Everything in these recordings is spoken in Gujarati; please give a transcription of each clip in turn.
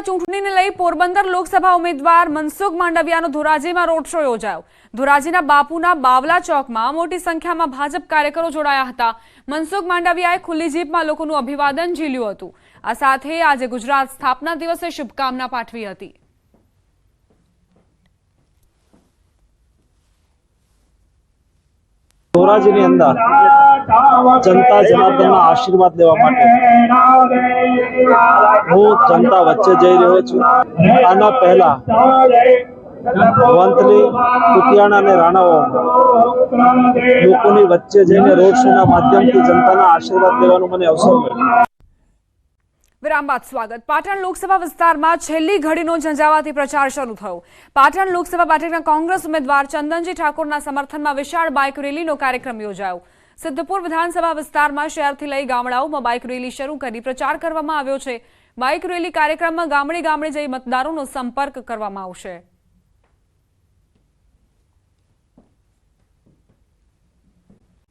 ચૂંટણીને લઈ પોરબંદર લોકસભા ઉમેદવાર મનસુખ માંડવિયાનો ધોરાજીમાં રોડ શો યોજાયો। ધોરાજીના બાપુના બાવલા ચોકમાં મોટી સંખ્યામાં ભાજપ કાર્યકરો જોડાયા હતા। મનસુખ માંડવિયાએ ખુલ્લી જીપમાં લોકોનું અભિવાદન ઝીલ્યું હતું। આ સાથે આજે ગુજરાત સ્થાપના દિવસે શુભકામના પાઠવી હતી। ધોરાજીની અંદર जनता जनार्दन आशीर्वाद लेवा माटे हूँ जनता वच्चे जई रह्यो छुं। आना पहला वंथली कुतियाणा ने राणावामा लोकोनी वच्चे जईने रोड शोना माध्यमथी जनताना आशीर्वाद लेवानो मने अवसर मळ्यो। विराम बाद स्वागत। पाटण लोकसभा विस्तारमां छेल्ली घड़ीनो झंझावाती प्रचार शरू थयो। पाटण लोकसभा बेठकना कोंग्रेस उम्मीदवार चंदनजी ठाकोरना समर्थનમાં विशाળ बाइक રેલીનો કાર્યક્રમ યોજાયો। સિદ્ધપુર વિધાનસભા વિસ્તારમાં શહેરથી લઈ ગામડાઓમાં બાઇક રેલી શરૂ કરી પ્રચાર કરવામાં આવ્યો છે। બાઇક રેલી કાર્યક્રમમાં ગામડે ગામડે જઈ મતદારોનો સંપર્ક કરવામાં આવશે।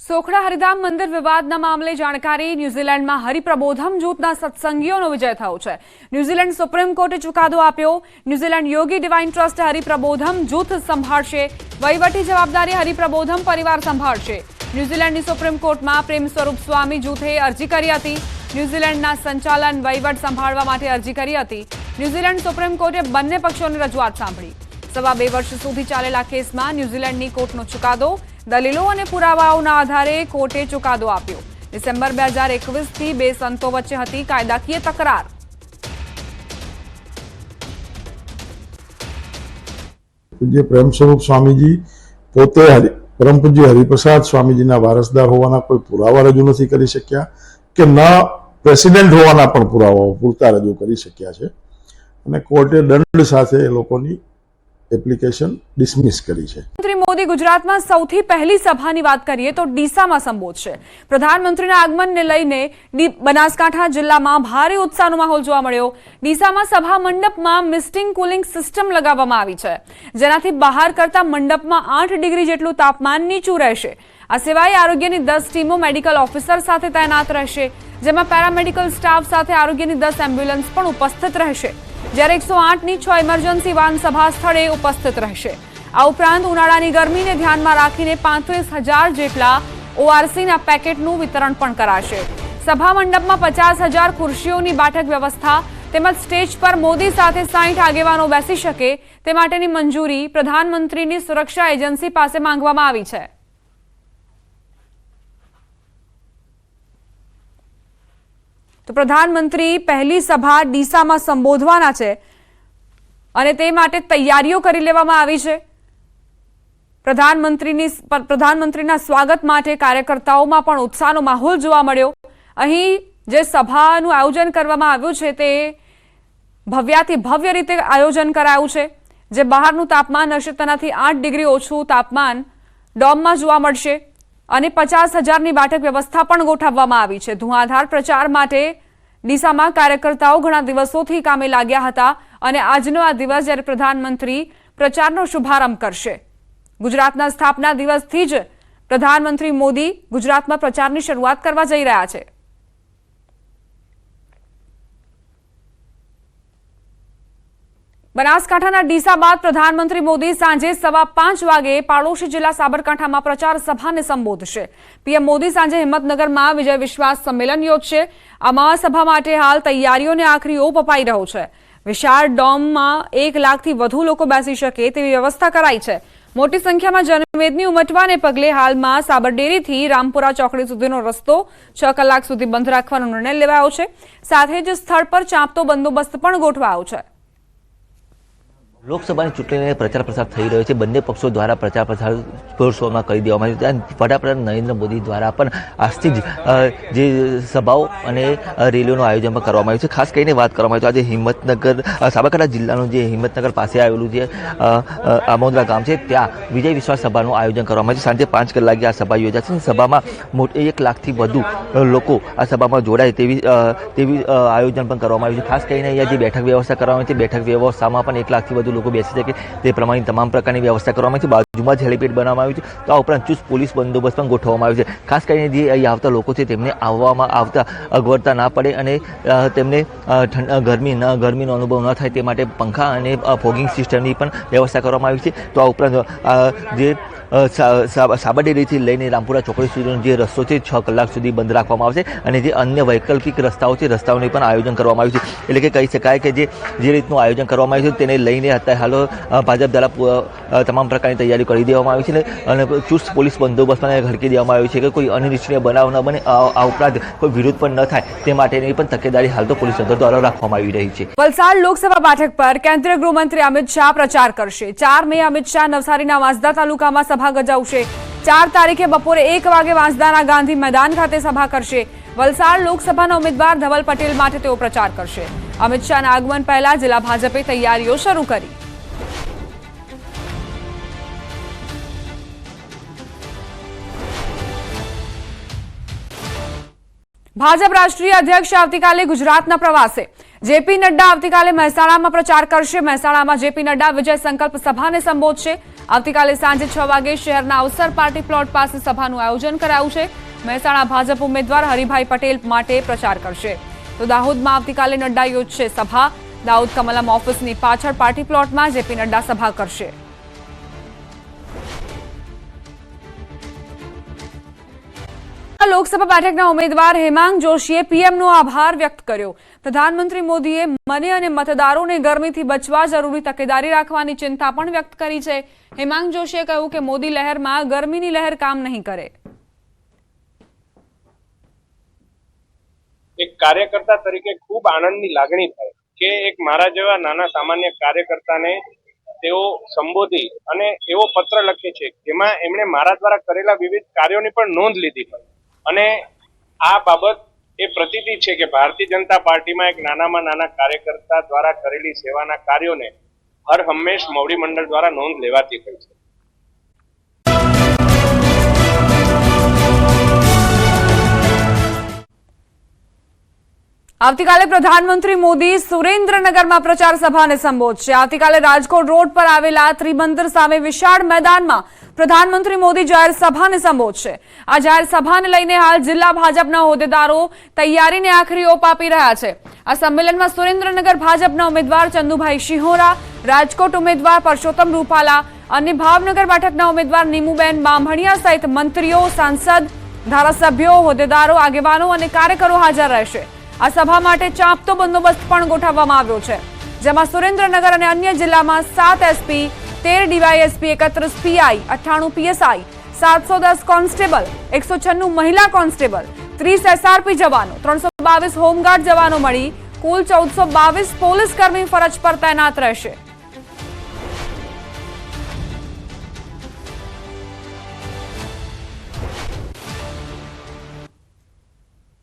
સોખડા હરિધામ મંદિર વિવાદના મામલે જાણકારી। ન્યૂઝીલેન્ડમાં હરિપ્રબોધમ જૂથના સત્સંગીઓનો વિજય થયો છે। ન્યૂઝીલેન્ડ સુપ્રીમ કોર્ટે ચુકાદો આપ્યો। ન્યૂઝીલેન્ડ યોગી ડિવાઇન ટ્રસ્ટ હરિપ્રબોધમ જૂથ સંભાળશે। વહીવટી જવાબદારી હરિપ્રબોધમ પરિવાર સંભાળશે। ન્યૂઝીલેન્ડની સુપ્રીમ કોર્ટમાં પ્રેમ સ્વરૂપ સ્વામી જૂથે અરજી કરી હતી। ન્યૂઝીલેન્ડના સંચાલન વહીવટ સંભાળવા માટે અરજી કરી હતી। ન્યૂઝીલેન્ડ સુપ્રીમ કોર્ટે બંને પક્ષોની રજૂઆત સાંભળી। 2.5 વર્ષ સુધી ચાલેલા કેસમાં ન્યૂઝીલેન્ડની કોર્ટનો ચુકાદો। દલીલો અને પુરાવાઓના આધારે કોર્ટે ચુકાદો આપ્યો। ડિસેમ્બર 2021થી બે સંતો વચ્ચે હતી કાયદાકીય તકરાર। પૂજ્ય પ્રેમ સ્વરૂપ સ્વામીજી પોતે परम पूज्य हरिप्रसाद स्वामीजीना वारसदार होवाना कोई पुरावा रजू नहीं करी शक्या के न प्रेसिडेंट होवाना पण पुरावाओ पूरता रजू करी शक्या छे अने कोर्टे दंड साथे ए लोकोनी एप्लिकेशन डिसमिस करी छे। प्रधानमंत्री मोदी गुजरातमां सौथी पहली सभानी वात करीए तो डीसामां संबोधशे। प्रधानमंत्रीना आगमनने लईने बनासकांठा जिल्लामां भारे उत्साहनो माहोल जोवा मळ्यो। डीसामां सभा मंडपमां मिस्टिंग कूलिंग सिस्टम लगाववामां आवी छे, जेनाथी बहार करता मंडपमां 8 डिग्री जेटલું तापमान नीचું રહેશે। આ સિવાય આરોગ્યની 10 ટીમો મેડિકલ ઓફિસર સાથે તૈનાત રહેશે, જેમાં પેરામેડિકલ સ્ટાફ સાથે આરોગ્યની 10 એમ્બ્યુલન્સ પણ ઉપસ્થિત રહેશે, જ્યારે 108ની 6 ઇમરજન્સી વાન સભા સ્થળે ઉપસ્થિત રહેશે। આ ઉપરાંત ઉનાળાની ગરમીને ધ્યાનમાં રાખીને 35,000 જેટલા ઓઆરસીના પેકેટનું વિતરણ પણ કરાશે। સભા મંડપમાં 50,000 ખુરશીઓની બેઠક વ્યવસ્થા તેમજ સ્ટેજ પર મોદી સાથે 60 આગેવાનો બેસી શકે તે માટેની મંજૂરી પ્રધાનમંત્રીની સુરક્ષા એજન્સી પાસે માંગવામાં આવી છે। તો પ્રધાનમંત્રી પહેલી સભા ડીસામાં સંબોધવાના છે અને તે માટે તૈયારીઓ કરી લેવામાં આવી છે। પ્રધાનમંત્રીના સ્વાગત માટે કાર્યકર્તાઓમાં પણ ઉત્સાહનો માહોલ જોવા મળ્યો। અહીં જે સભાનું આયોજન કરવામાં આવ્યું છે તે ભવ્યાથી ભવ્ય રીતે આયોજન કરાયું છે। જે બહારનું તાપમાન હશે તેનાથી 8 ડિગ્રી ઓછું તાપમાન ડોમમાં જોવા મળશે અને 50,000ની બેઠક વ્યવસ્થા પણ ગોઠવવામાં આવી છે। ધુઆધાર પ્રચાર માટે ડીસામાં કાર્યકર્તાઓ ઘણા દિવસોથી કામે લાગ્યા હતા અને આજનો આ દિવસ જ્યારે પ્રધાનમંત્રી પ્રચારનો શુભારંભ કરશે। ગુજરાતના સ્થાપના દિવસથી જ પ્રધાનમંત્રી મોદી ગુજરાતમાં પ્રચારની શરૂઆત કરવા જઈ રહ્યા છે। બનાસકાંઠાના ડીસા બાદ પ્રધાનમંત્રી મોદી સાંજે 5:15 વાગે પાડોશી જિલ્લા સાબરકાંઠામાં પ્રચાર સભાને સંબોધશે। પીએમ મોદી સાંજે હિંમતનગરમાં વિજય વિશ્વાસ સંમેલન યોજશે। આ મહાસભા માટે હાલ તૈયારીઓને આખરી ઓપ અપાઈ રહ્યો છે। વિશાળ ડોમમાં 1 લાખથી વધુ લોકો બેસી શકે તેવી વ્યવસ્થા કરાઈ છે। મોટી સંખ્યામાં જનમેદની ઉમટવાને પગલે હાલમાં સાબરડેરીથી રામપુરા ચોકડી સુધીનો રસ્તો 6 કલાક સુધી બંધ રાખવાનો નિર્ણય લેવાયો છે। સાથે જ સ્થળ પર ચાંપતો બંદોબસ્ત પણ ગોઠવાયો છે। લોકસભાની ચૂંટણીને પ્રચાર પ્રસાર થઈ રહ્યો છે। બંને પક્ષો દ્વારા પ્રચાર પ્રસાર જોરશોરમાં કરી દેવામાં આવ્યો છે। વડાપ્રધાન નરેન્દ્ર મોદી દ્વારા પણ આજથી જ જે સભાઓ અને રેલીઓનું આયોજન પણ કરવામાં આવ્યું છે। ખાસ કરીને વાત કરવામાં આવી તો આજે હિંમતનગર સાબરકાંઠા જિલ્લાનું જે હિંમતનગર પાસે આવેલું જે આમોદરા ગામ છે ત્યાં વિજય વિશ્વાસ સભાનું આયોજન કરવામાં આવ્યું છે। સાંજે 5 કલાકે આ સભા યોજાશે। સભામાં 1 લાખથી વધુ લોકો આ સભામાં જોડાય તેવી આયોજન પણ કરવામાં આવ્યું છે। ખાસ કરીને અહીંયા જે બેઠક વ્યવસ્થા કરવામાં આવી છે બેઠક વ્યવસ્થામાં પણ 1 લાખથી વધુ વધુ લોકો બેસી શકે તે પ્રમાણે તમામ પ્રકારની વ્યવસ્થા કરવામાં આવી છે. બાજુમાં જ હેલીપેડ બનાવવામાં આવ્યું છે. તો આ ઉપરાંત ચુસ્ત પોલીસ બંદોબસ્ત પણ ગોઠવવામાં આવ્યો છે. ખાસ કરીને જે અહીં આવતા લોકો છે તેમને આવતા અગવડતા ના પડે અને તેમને ગરમીનો અનુભવ ન થાય તે માટે પંખા અને ફોગિંગ સિસ્ટમની પણ વ્યવસ્થા કરવામાં આવી છે. તો આ ઉપરાંત જે સાબરડેરીથી લઈને રામપુરા ચોકડી સુધીનો જે રસ્તો છે 6 કલાક સુધી બંધ રાખવામાં આવશે અને જે અન્ય વૈકલ્પિક રસ્તાઓ છે રસ્તાઓનું પણ આયોજન કરવામાં આવ્યું છે. એટલે કે કહી શકાય કે જે રીતનું આયોજન કરવામાં આવ્યું છે તેને લઈને અત્યારે હાલ ભાજપ દ્વારા તમામ પ્રકારની તૈયારી કરી દેવામાં આવી છે અને ચુસ્ત પોલીસ બંદોબસ્ત પણ ઘડકી દેવામાં આવ્યો છે કે કોઈ અનિચ્છનીય બનાવ ન બને, આ ઉપરાંત કોઈ વિરોધ પણ ન થાય તે માટેની પણ તકેદારી હાલ તો પોલીસ તંત્ર દ્વારા રાખવામાં આવી રહી છે. વલસાડ લોકસભા બેઠક પર કેન્દ્રીય ગૃહમંત્રી અમિત શાહ પ્રચાર કરશે. 4 મે અમિત શાહ નવસારીના વાંસદા તાલુકામાં સભા ગજાવશે. 4 તારીખે બપોરે 1 વાગે વાંસદાના ગાંધી મેદાન ખાતે સભા કરશે. વલસાડ લોકસભાના ઉમેદવાર ધવલ પટેલ માટે તેઓ પ્રચાર કરશે. અમિત શાહના આગમન પહેલા જિલ્લા ભાજપે તૈયારીઓ શરૂ કરી. ભાજપ રાષ્ટ્રીય અધ્યક્ષ આવતીકાલે ગુજરાતના પ્રવાસે. જેપી નડ્ડા આવતીકાલે મહેસાણામાં પ્રચાર કરશે. મહેસાણામાં જેપી નડ્ડા વિજય સંકલ્પ સભાને સંબોધશે. આવતીકાલે સાંજે 6 વાગે શહેરના અવસર પાર્ટી પ્લોટ પાસે સભાનું આયોજન કરાયું છે. મહેસાણા ભાજપ ઉમેદવાર હરિભાઈ પટેલ માટે પ્રચાર કરશે. તો દાહોદમાં આવતીકાલે નડ્ડા યોજશે સભા. દાહોદ કમલમ ઓફિસની પાછળ પાર્ટી પ્લોટમાં જેપી નડ્ડા સભા કરશે. લોકસભા બેઠકના ઉમેદવાર હેમાંગ જોશીએ પીએમનો આભાર વ્યક્ત કર્યો. પ્રધાનમંત્રી મોદીએ મને અને મતદારોને ગરમીથી બચવા જરૂરી તકેદારી રાખવાની ચિંતા પણ વ્યક્ત કરી છે. હેમાંગ જોશીએ કહ્યું કે મોદી લહેરમાં ગરમીની લહેર કામ નહીં કરે. એક કાર્યકર્તા તરીકે ખૂબ આનંદની લાગણી થાય કે એક મારા જેવા નાના સામાન્ય કાર્યકર્તાને તેઓ સંબોધી અને એવો પત્ર લખે છે જેમાં એમણે મારા દ્વારા કરેલા વિવિધ કાર્યોની પણ નોંધ લીધી હોય અને આ બાબત એ પ્રતીતિ છે કે ભારતીય જનતા પાર્ટીમાં એક નાનામાં નાના કાર્યકર્તા દ્વારા કરેલી સેવાના કાર્યોને હર હંમેશ મોવડી મંડળ દ્વારા નોંધ લેવાતી હોય છે. આવતીકાલે પ્રધાનમંત્રી મોદી સુરેન્દ્રનગરમાં પ્રચાર સભાને સંબોધશે. આવતીકાલે રાજકોટ રોડ પર આવેલા ત્રિમંદિર સામે વિશાળ મેદાનમાં પ્રધાનમંત્રી મોદી જાહેર સભાને સંબોધશે. આ જાહેર સભાને લઈને હાલ જિલ્લા ભાજપના હોદ્દેદારો તૈયારીને આખરી ઓપ આપી રહ્યા છે. આ સંમેલનમાં સુરેન્દ્રનગર ભાજપના ઉમેદવાર ચંદુભાઈ શિહોરા, રાજકોટ ઉમેદવાર પરસોત્તમ રૂપાલા અને ભાવનગર બેઠકના ઉમેદવાર નીમુબેન બાંભણિયા સહિત મંત્રીઓ, સાંસદ, ધારાસભ્યો, હોદ્દેદારો, આગેવાનો અને કાર્યકરો હાજર રહેશે. આ સભા માટે ચાંપતો બંદોબસ્ત પણ ગોઠવવામાં આવ્યો છે, જેમાં સુરેન્દ્રનગર અને અન્ય જિલ્લામાં 7 SP, 13 DYSP, 31 PI, 98 PSI, 710 constable, 196 મહિલા કોન્સ્ટેબલ, 30 એસઆરપી જવાનો, 322 હોમગાર્ડ જવાનો મળી કુલ 1422 પોલીસ કર્મી ફરજ પર તૈનાત રહેશે.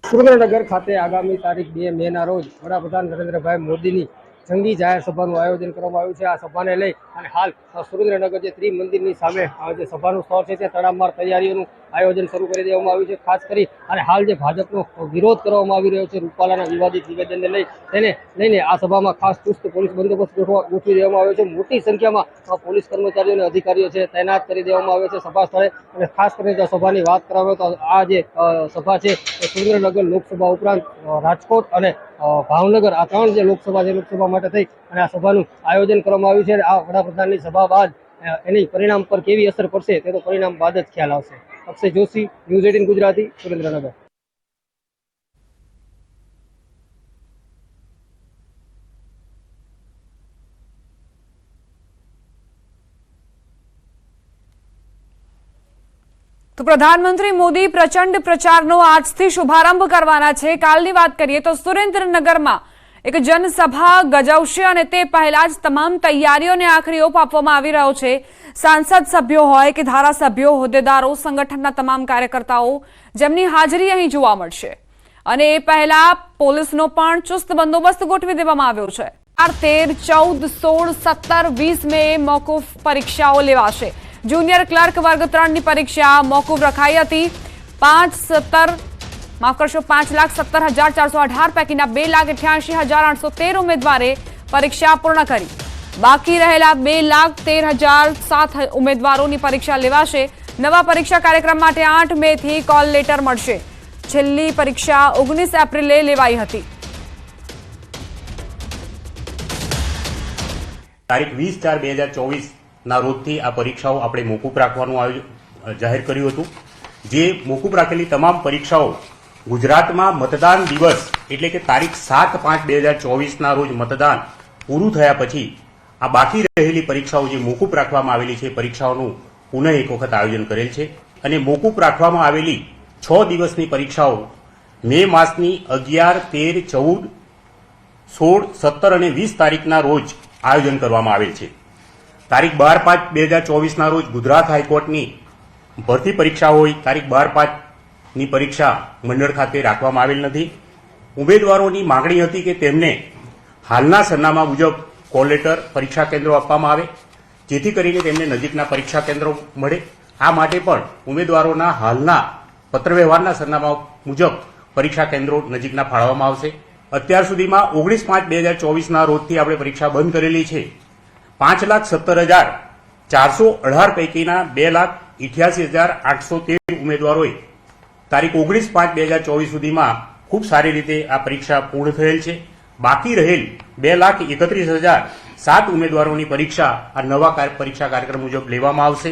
સુરેન્દ્રનગર ખાતે આગામી તારીખ 2 મેના રોજ વડાપ્રધાન નરેન્દ્રભાઈ મોદીની જંગી જાહેર સભાનું આયોજન કરવામાં આવ્યું છે. આ સભાને લઈ અને હાલ સુરેન્દ્રનગર જે ત્રિમંદિરની સામે જે સભાનું સ્થળ છે તે તડામાર તૈયારીઓનું આયોજન શરૂ કરી દેવામાં આવ્યું છે. ખાસ કરી અને હાલ જે ભાજપનો વિરોધ કરવામાં આવી રહ્યો છે રૂપાલાના વિવાદિત નિવેદનને લઈ તેને લઈને આ સભામાં ખાસ ચુસ્ત પોલીસ બંદોબસ્ત ગોઠવી દેવામાં આવ્યો છે. મોટી સંખ્યામાં પોલીસ કર્મચારીઓ અને અધિકારીઓ છે તૈનાત કરી દેવામાં આવ્યો છે સભા સ્થળે. અને ખાસ કરીને જો સભાની વાત કરવામાં તો આ જે સભા છે એ સુરેન્દ્રનગર લોકસભા ઉપરાંત રાજકોટ અને ભાવનગર આ 3 જે લોકસભા છે લોકસભા માટે થઈ અને આ સભાનું આયોજન કરવામાં આવ્યું છે. આ વડાપ્રધાનની સભા બાદ એની પરિણામ પર કેવી અસર પડશે તે તો પરિણામ બાદ જ ખ્યાલ આવશે. અક્ષય જોશી, ન્યૂઝ 18 ગુજરાતી, સુરેન્દ્રનગર. તો પ્રધાનમંત્રી મોદી પ્રચંડ પ્રચારનો આજથી શુભારંભ કરવાના છે. કાલની વાત કરીએ તો સુરેન્દ્રનગરમાં એક જનસભા ગજાવશે અને તે પહેલા જ તમામ તૈયારીઓને આખરી ઓપ આપવામાં આવી રહ્યો છે. સાંસદ સભ્યો હોય કે ધારાસભ્યો, હોદ્દેદારો, સંગઠનના તમામ કાર્યકર્તાઓ જેમની હાજરી અહીં જોવા મળશે. અને એ પહેલા પોલીસનો પણ ચુસ્ત બંદોબસ્ત ગોઠવી દેવામાં આવ્યો છે. 13, 14, 16, 17, 20 મે મોકૂફ પરીક્ષાઓ લેવાશે. જુનિયર ક્લર્ક વર્ગ 3ની પરીક્ષા મોકૂફ રખાઈ હતી. 5,17,418 પૈકીના 2,88,813 ઉમેદવારે પરીક્ષા પૂર્ણ કરી. બાકી રહેલા 2,13,007 ઉમેદવારોની પરીક્ષા લેવાશે. નવા પરીક્ષા કાર્યક્રમ માટે 8 મે થી કોલ લેટર મળશે. છેલ્લી પરીક્ષા 19 એપ્રિલે લેવાઈ હતી. તારીખ 20/4/2024 ના રોજથી આ પરીક્ષાઓ આપણે મોકૂફ રાખવાનું જાહેર કર્યું હતું. જે મોકૂફ રાખેલી તમામ પરીક્ષાઓ ગુજરાતમાં મતદાન દિવસ એટલે કે તારીખ 7/5/2024 ના રોજ મતદાન પૂરું થયા પછી આ બાકી રહેલી પરીક્ષાઓ જે મોકૂફ રાખવામાં આવેલી છે પરીક્ષાઓનું પુનઃ એક વખત આયોજન કરેલ છે. અને મોકૂફ રાખવામાં આવેલી 6 દિવસની પરીક્ષાઓ મે માસની 11, 13, 14, 16, 17 અને 20 તારીખના રોજ આયોજન કરવામાં આવેલ છે. તારીખ 12/5/2024 ના રોજ ગુજરાત હાઈકોર્ટની ભરતી પરીક્ષા હોય. તારીખ 12/5ની પરીક્ષા મંડળ ખાતે રાખવામાં આવેલ નથી. ઉમેદવારોની માંગણી હતી કે તેમને હાલના સરનામા મુજબ કોલ લેટર પરીક્ષા કેન્દ્રો આપવામાં આવે જેથી કરીને તેમને નજીકના પરીક્ષા કેન્દ્રો મળે. આ માટે પણ ઉમેદવારોના હાલના પત્રવ્યવહારના સરનામા મુજબ પરીક્ષા કેન્દ્રો નજીકના ફાળવવામાં આવશે. અત્યાર સુધીમાં 19/5/2024 ના રોજથી આપણે પરીક્ષા બંધ કરેલી છે. 5,17,418 પૈકીના 2,88,813 ઉમેદવારોએ તારીખ 19/5/2024 સુધીમાં ખૂબ સારી રીતે આ પરીક્ષા પૂર્ણ થયેલ છે. બાકી રહેલ 2,31,007 ઉમેદવારોની પરીક્ષા આ નવા પરીક્ષા કાર્યક્રમ મુજબ લેવામાં આવશે.